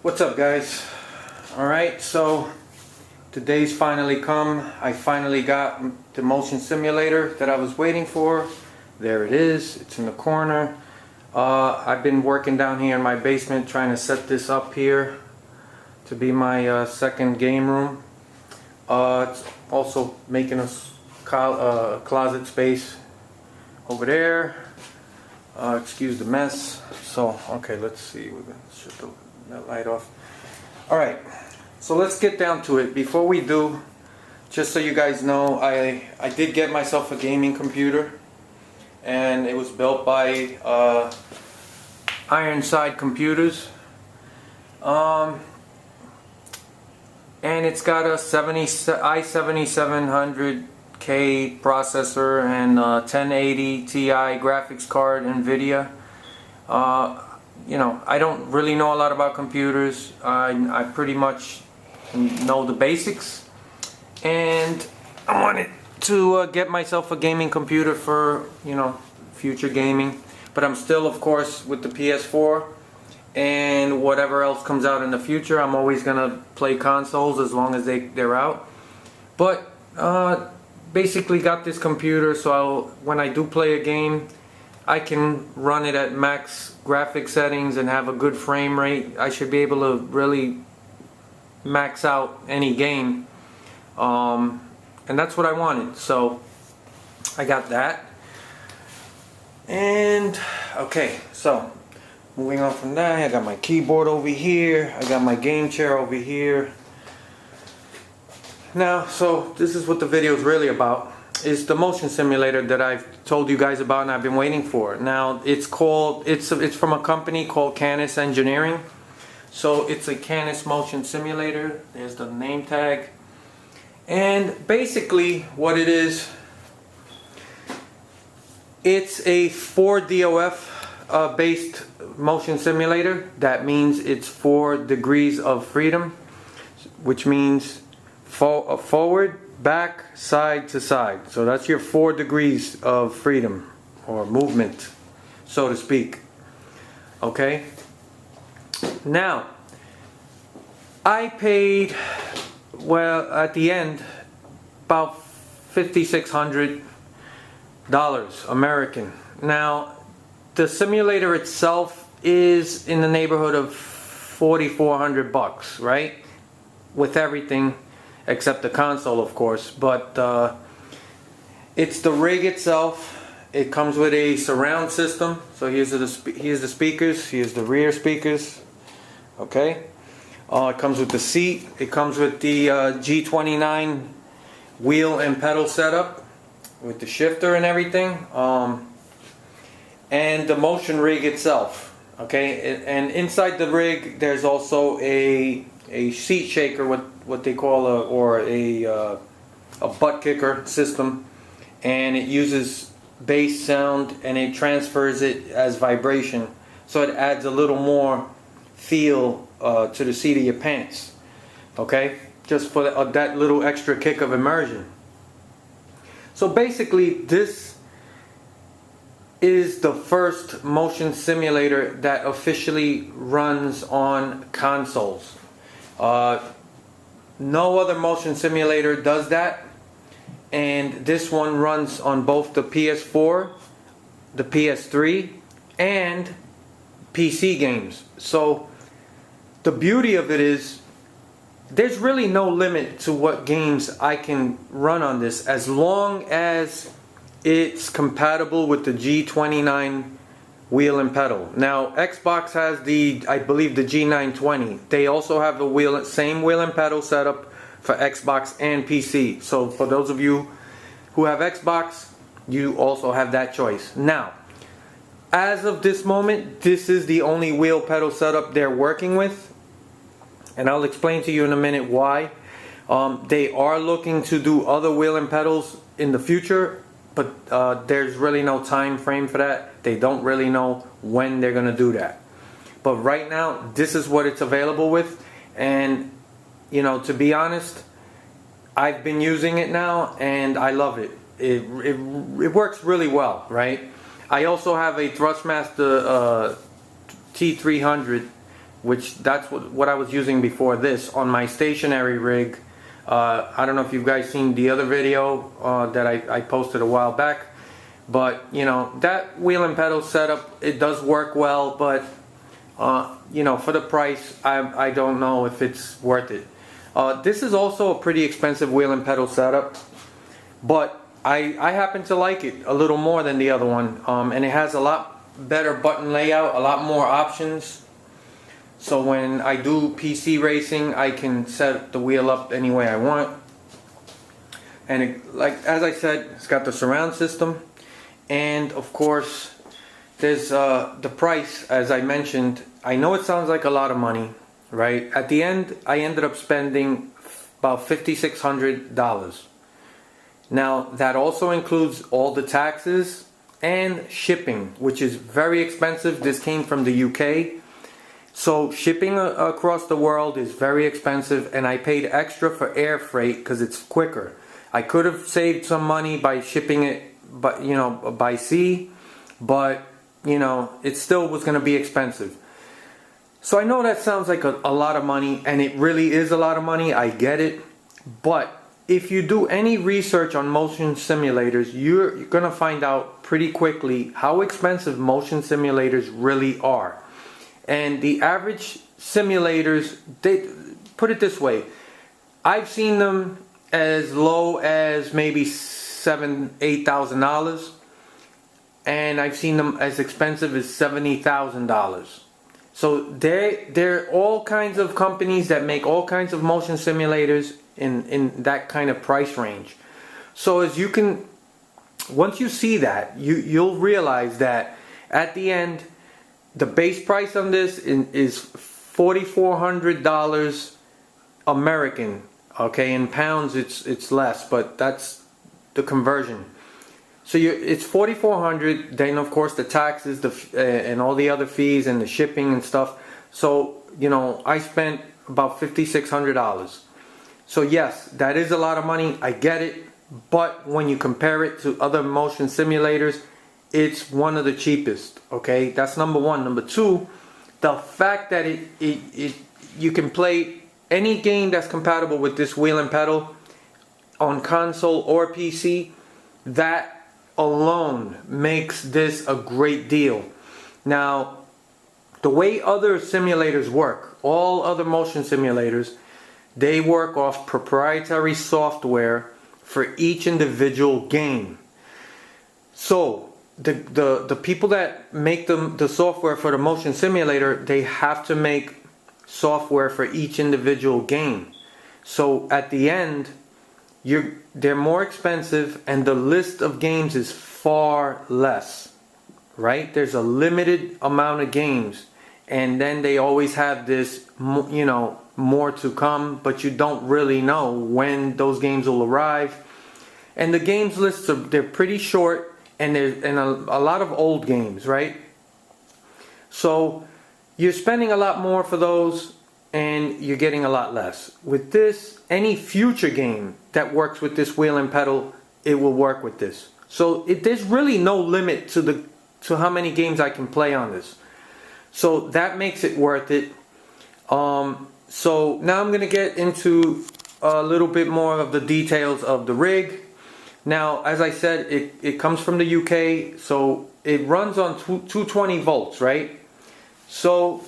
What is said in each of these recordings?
What's up, guys? Alright, so today's finally come. I finally got the motion simulator that I was waiting for. There it is. It's in the corner. I've been working down here in my basement trying to set this up here to be my second game room. It's also making a closet space over there. Excuse the mess. So, okay, let's see. We're going to shut that light off. Alright, so let's get down to it. Before we do, just so you guys know, I did get myself a gaming computer, and it was built by Ironside Computers, and it's got a i7700K processor and 1080 Ti graphics card, NVIDIA. You know, I don't really know a lot about computers. I pretty much know the basics, and I wanted to get myself a gaming computer for, you know, future gaming. But I'm still, of course, with the PS4 and whatever else comes out in the future. I'm always gonna play consoles as long as they're out. But basically got this computer so when I do play a game, I can run it at max graphic settings and have a good frame rate. I should be able to really max out any game, and that's what I wanted, so I got that. And okay, so moving on from that, I got my keyboard over here, I got my game chair over here. Now, so this is what the video is really about. Is the motion simulator that I've told you guys about and I've been waiting for. Now it's from a company called Canis Engineering. So it's a Canis Motion Simulator. There's the name tag. And basically what it is, it's a 4DOF based motion simulator. That means it's 4 degrees of freedom, which means forward, back, side to side. So that's your 4 degrees of freedom or movement, so to speak. Okay, now I paid, well, at the end, about $5,600 American. Now the simulator itself is in the neighborhood of $4,400, right, with everything except the console, of course. But it's the rig itself. It comes with a surround system. So here's the speakers. Here's the rear speakers. Okay. It comes with the seat. It comes with the G29 wheel and pedal setup with the shifter and everything. And the motion rig itself. Okay. And inside the rig, there's also a seat shaker, what they call a butt kicker system, and it uses bass sound and it transfers it as vibration, so it adds a little more feel to the seat of your pants. Okay, just for that little extra kick of immersion. So basically, this is the first motion simulator that officially runs on consoles. No other motion simulator does that, and this one runs on both the PS4, the PS3, and PC games. So the beauty of it is there's really no limit to what games I can run on this, as long as it's compatible with the G29 wheel and pedal. Now Xbox has I believe the G920. They also have the same wheel and pedal setup for Xbox and PC. So for those of you who have Xbox, you also have that choice. Now, as of this moment, this is the only wheel pedal setup they're working with, and I'll explain to you in a minute why. They are looking to do other wheel and pedals in the future, but there's really no time frame for that. They don't really know when they're gonna do that. But right now, this is what it's available with, and you know, to be honest, I've been using it now and I love it. It works really well, right? I also have a Thrustmaster T300 which that's what I was using before this on my stationary rig. I don't know if you guys seen the other video that I posted a while back, but you know, that wheel and pedal setup, it does work well, but you know, for the price, I don't know if it's worth it. This is also a pretty expensive wheel and pedal setup, but I happen to like it a little more than the other one, and it has a lot better button layout, a lot more options. So when I do PC racing, I can set the wheel up any way I want. And it, like as I said, it's got the surround system, and of course there's the price. As I mentioned, I know it sounds like a lot of money, right? At the end, I ended up spending about $5,600. Now that also includes all the taxes and shipping, which is very expensive. This came from the UK. So shipping across the world is very expensive, and I paid extra for air freight because it's quicker. I could have saved some money by shipping it, but you know, by sea, but you know, it still was going to be expensive. So I know that sounds like a lot of money, and it really is a lot of money. I get it, but if you do any research on motion simulators, you're going to find out pretty quickly how expensive motion simulators really are. And the average simulators, they put it this way, I've seen them as low as maybe $7,000-8,000, and I've seen them as expensive as $70,000. So there are all kinds of companies that make all kinds of motion simulators in that kind of price range. So as you can, once you see that, you'll realize that at the end, the base price on this is $4,400 American. Okay, in pounds it's less, but that's the conversion. So it's $4,400. Then of course the taxes, and all the other fees and the shipping and stuff. So you know, I spent about $5,600. So yes, that is a lot of money. I get it, but when you compare it to other motion simulators, it's one of the cheapest. Okay, that's number one. Number two, the fact that you can play any game that's compatible with this wheel and pedal on console or PC, that alone makes this a great deal. Now, the way other simulators work, all other motion simulators, they work off proprietary software for each individual game. So the people that make the software for the motion simulator, they have to make software for each individual game. So at the end, they're more expensive, and the list of games is far less, right? There's a limited amount of games, and then they always have this, you know, more to come, but you don't really know when those games will arrive. And the games lists they're pretty short, and there's a lot of old games, right? So you're spending a lot more for those, and you're getting a lot less. With this, any future game that works with this wheel and pedal, it will work with this. So there's really no limit to how many games I can play on this. So that makes it worth it. So now I'm going to get into a little bit more of the details of the rig. Now, as I said, it comes from the UK, so it runs on 220 volts, right? So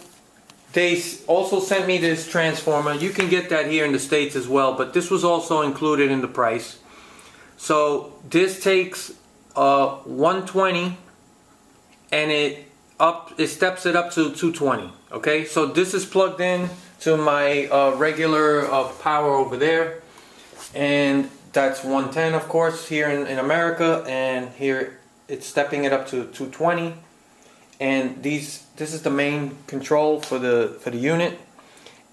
they also sent me this transformer. You can get that here in the States as well, but this was also included in the price. So this takes 120, and it steps it up to 220. Okay, so this is plugged in to my regular power over there, and that's 110 of course here in America, and here it's stepping it up to 220. And this is the main control for the unit.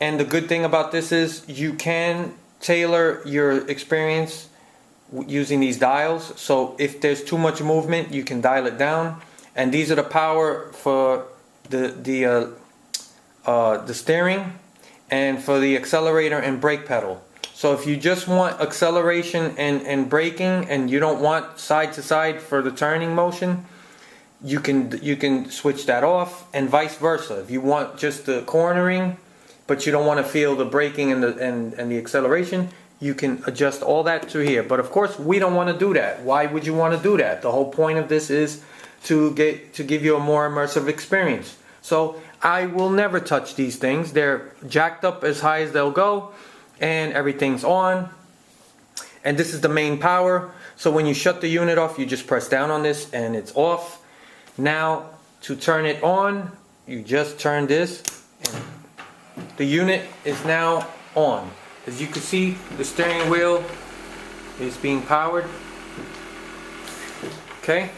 And the good thing about this is you can tailor your experience using these dials. So if there's too much movement, you can dial it down. And these are the power for the steering, and for the accelerator and brake pedal. So if you just want acceleration and braking, and you don't want side to side for the turning motion, you can switch that off, and vice versa. If you want just the cornering, but you don't want to feel the braking and the acceleration, you can adjust all that to here. But of course, we don't want to do that. Why would you want to do that? The whole point of this is to give you a more immersive experience. So I will never touch these things. They're jacked up as high as they'll go, and everything's on. And this is the main power. So when you shut the unit off, you just press down on this and it's off. Now to turn it on, you just turn this and the unit is now on. As you can see, the steering wheel is being powered. Okay.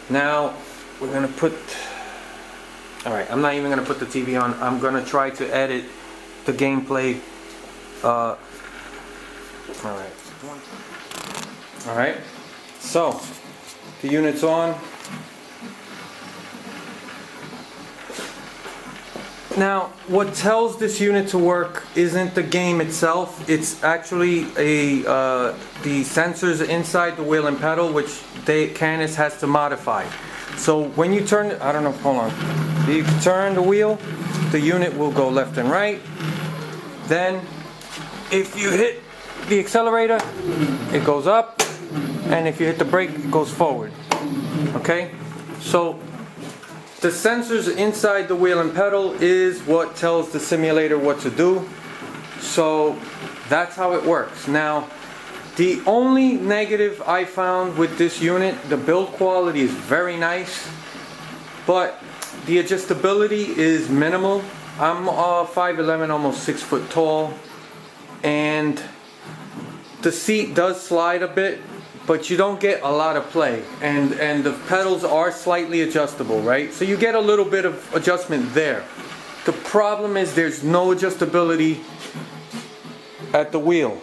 Now we're gonna put, alright, I'm not even gonna put the TV on. I'm gonna try to edit the gameplay. Alright, so the unit's on. Now, what tells this unit to work isn't the game itself. It's actually the sensors inside the wheel and pedal, which Canis has to modify. So when you turn, I don't know, hold on. You turn the wheel, the unit will go left and right. Then, if you hit the accelerator, it goes up, and if you hit the brake, it goes forward. Okay? So the sensors inside the wheel and pedal is what tells the simulator what to do. So that's how it works. Now, the only negative I found with this unit, the build quality is very nice, but the adjustability is minimal. I'm 5'11", almost 6 foot tall, and the seat does slide a bit, but you don't get a lot of play, and the pedals are slightly adjustable, right? So you get a little bit of adjustment there. The problem is there's no adjustability at the wheel.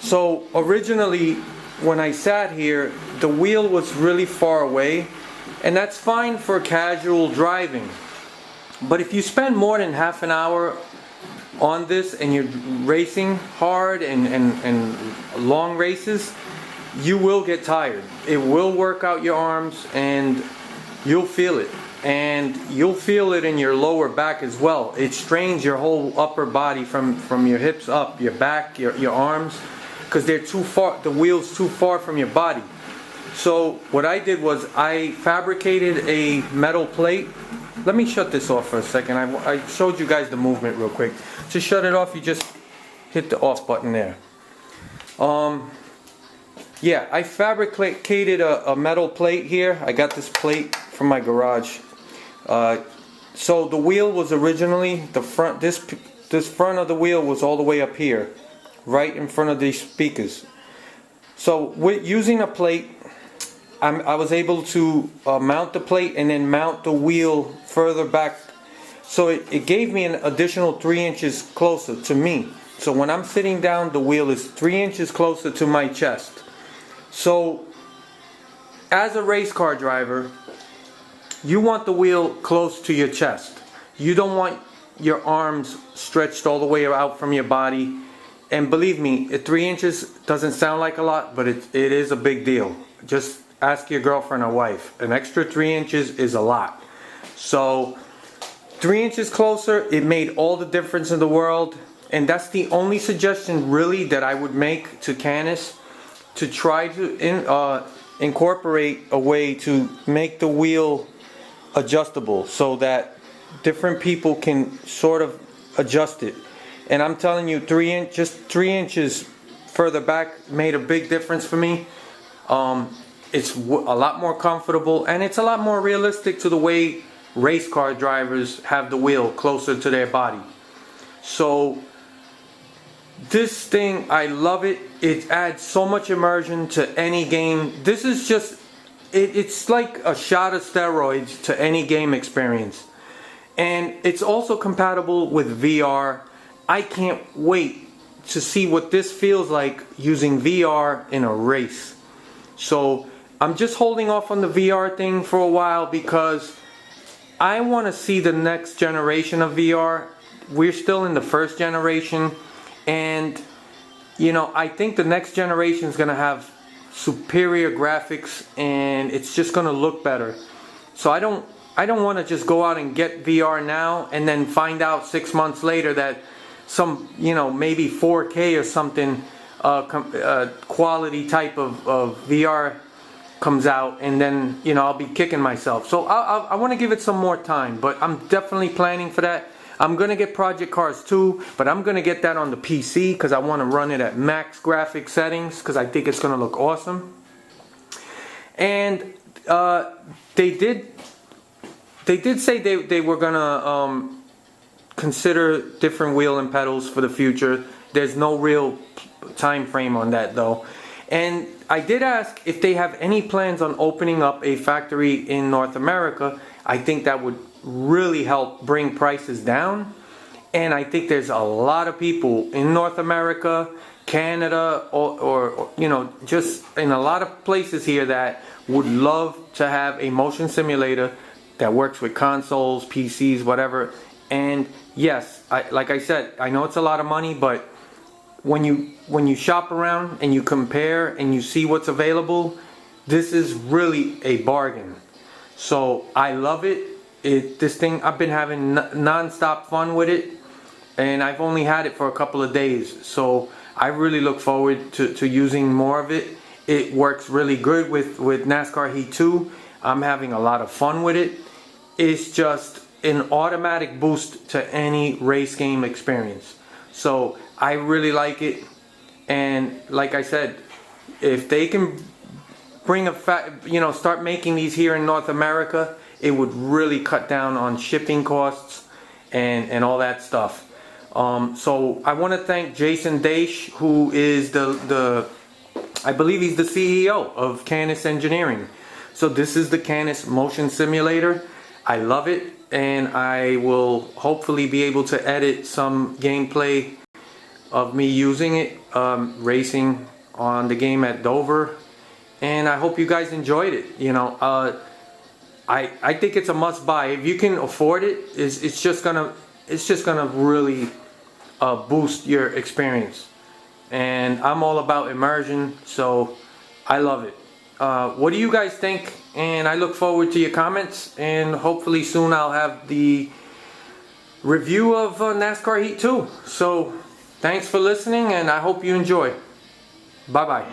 So originally when I sat here, the wheel was really far away, and that's fine for casual driving. But if you spend more than half an hour on this and you're racing hard and long races, you will get tired. It will work out your arms and you'll feel it. And you'll feel it in your lower back as well. It strains your whole upper body from your hips up, your back, your arms, because they're too far, the wheel's too far from your body. So what I did was I fabricated a metal plate. Let me shut this off for a second. I showed you guys the movement real quick. To shut it off, you just hit the off button there. Yeah, I fabricated a metal plate here. I got this plate from my garage. So the wheel was originally, the front, this front of the wheel was all the way up here, right in front of these speakers. So with using a plate, I was able to mount the plate and then mount the wheel further back. So it gave me an additional 3 inches closer to me. So when I'm sitting down, the wheel is 3 inches closer to my chest. So as a race car driver, you want the wheel close to your chest. You don't want your arms stretched all the way out from your body. And believe me, 3 inches doesn't sound like a lot, but it is a big deal. Just ask your girlfriend or wife. An extra 3 inches is a lot. So 3 inches closer, it made all the difference in the world. And that's the only suggestion really that I would make to Canis, to try to incorporate a way to make the wheel adjustable so that different people can sort of adjust it. And I'm telling you, just 3 inches further back made a big difference for me. It's a lot more comfortable, and it's a lot more realistic to the way race car drivers have the wheel closer to their body. So this thing, I love it. It adds so much immersion to any game. This is just, it's like a shot of steroids to any game experience. And it's also compatible with VR. I can't wait to see what this feels like using VR in a race. So I'm just holding off on the VR thing for a while because I want to see the next generation of VR. We're still in the first generation, and you know, I think the next generation is going to have superior graphics, and it's just gonna look better. So I don't want to just go out and get VR now and then find out 6 months later that some, you know, maybe 4K or something quality type of VR comes out, and then, you know, I'll be kicking myself. So I want to give it some more time, but I'm definitely planning for that. I'm gonna get Project Cars 2, but I'm gonna get that on the PC because I want to run it at max graphic settings because I think it's gonna look awesome. And they did say they were gonna consider different wheel and pedals for the future. There's no real time frame on that though. And I did ask if they have any plans on opening up a factory in North America. I think that would really help bring prices down. And I think there's a lot of people in North America, Canada, or you know, just in a lot of places here that would love to have a motion simulator that works with consoles, PCs, whatever. And yes, like I said, I know it's a lot of money, but when you shop around and you compare and you see what's available, this is really a bargain. So I love it. This thing, I've been having non-stop fun with it, and I've only had it for a couple of days. So I really look forward to using more of it. It works really good with NASCAR Heat 2. I'm having a lot of fun with it. It's just an automatic boost to any race game experience. So I really like it, and like I said, if they can bring start making these here in North America, it would really cut down on shipping costs and all that stuff. So I want to thank Jason Daish, who is I believe he's the CEO of Canis Engineering. So this is the Canis Motion Simulator. I love it, and I will hopefully be able to edit some gameplay of me using it, racing on the game at Dover. And I hope you guys enjoyed it. You know, I think it's a must buy. If you can afford it, it's just gonna really boost your experience. And I'm all about immersion, so I love it. What do you guys think? And I look forward to your comments, and hopefully soon I'll have the review of NASCAR Heat 2. So thanks for listening, and I hope you enjoy. Bye bye.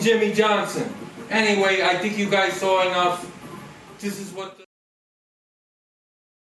Jimmy Johnson. Anyway, I think you guys saw enough. This is what